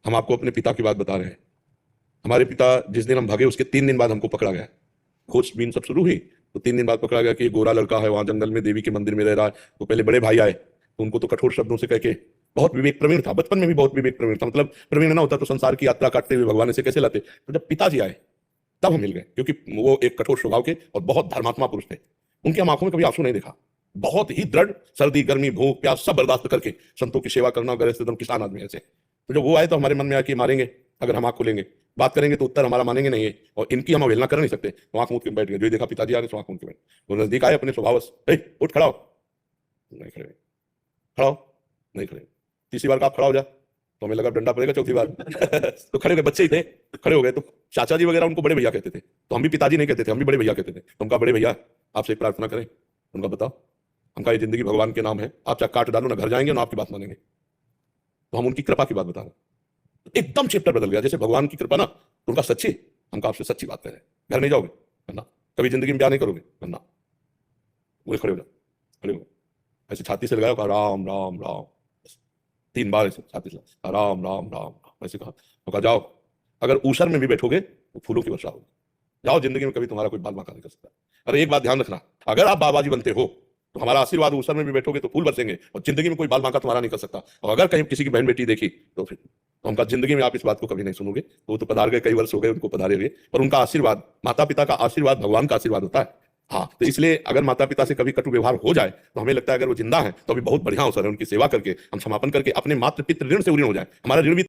हम आपको अपने पिता की बात बता रहे हैं। हमारे पिता जिस दिन हम भागे उसके 3 दिन बाद हमको पकड़ा गया। खोजबीन सब शुरू हुई तो 3 दिन बाद पकड़ा गया कि ये गोरा लड़का है, वहां जंगल में देवी के मंदिर में रह रहा है। तो पहले बड़े भाई आए तो उनको तो कठोर शब्दों से कह के, बहुत विवेक प्रवीण था, बचपन में भी बहुत विवेक प्रवीण था, मतलब प्रवीण ना होता तो संसार की यात्रा काटते हुए भगवान से कैसे लाते। तो जब पिताजी आए तब हम मिल गए, क्योंकि वो एक कठोर स्वभाव के और बहुत धर्मात्मा पुरुष थे। उनकी हम आंखों में कभी आंसू नहीं देखा। बहुत ही दृढ़, सर्दी गर्मी भूख प्यास सब बर्दाश्त करके संतों की सेवा करना, गैर एकदम किसान आदमी ऐसे। तो जब वो आए तो हमारे मन में आके मारेंगे अगर हम आंख खोलेंगे, बात करेंगे तो उत्तर हमारा मानेंगे नहीं है, और इनकी हम अवहेलना कर नहीं सकते। तो आंख मूंद के बैठ गए। जो देखा पिताजी आ गए तो आंख मूंद के बैठ। वो नजदीक आए अपने स्वभाव से, उठ खड़ा हो, नहीं खड़े, खड़ा हो, नहीं खड़े। तीसरी बार का आप खड़ा हो जा तो हमें लगा डंडा पड़ेगा, चौथी बार तो खड़े हो गए, बच्चे ही थे, खड़े हो गए। तो चाचा जी वगैरह उनको बड़े भैया कहते थे, तो हम भी पिताजी नहीं कहते थे, हम भी बड़े भैया कहते थे। तो उनका बड़े भैया आपसे एक प्रार्थना करें। उनका बताओ, हमका ये जिंदगी भगवान के नाम है, आप चाहे काट डालो ना घर जाएंगे ना आपकी बात मानेंगे। तो हम उनकी कृपा की बात बता रहे हैं। एकदम चैप्टर बदल गया, जैसे भगवान की कृपा ना तो उनका सच्ची, हमका आपसे सच्ची बात करें। घर नहीं जाओगे करना, कभी जिंदगी में ब्याह नहीं करोगे करना। वो खड़े हो जाओ, खड़े हो, ऐसे छाती से लगाओ, कहा राम राम राम, 3 बार ऐसे छाती से राम राम राम ऐसे कहा। तो कहा जाओ, अगर ऊसर में भी बैठोगे तो फूलों की वर्षा होगी। जाओ, जिंदगी में कभी तुम्हारा कोई बाल बांका नहीं कर सकता। अरे एक बात ध्यान रखना, अगर आप बाबाजी बनते हो तो हमारा आशीर्वाद ऊसर में भी बैठोगे तो फूल बरसेंगे, और जिंदगी में कोई बाल बांका तुम्हारा नहीं कर सकता। और अगर कहीं किसी की बहन बेटी देखी तो फिर तो उनका जिंदगी में आप इस बात को कभी नहीं सुनोगे। तो वो तो पधार गए, कई वर्ष हो गए उनको पधारे हुए, पर उनका आशीर्वाद, माता पिता का आशीर्वाद भगवान का आशीर्वाद होता है। हाँ, तो इसलिए अगर माता पिता से कभी कटु व्यवहार हो जाए तो हमें लगता है अगर वो जिंदा है तो अभी बहुत बढ़िया अवसर है उनकी सेवा करके हम समापन करके अपने मातृ पितृ ऋण से ऋण हो जाए। हमारा ऋण भी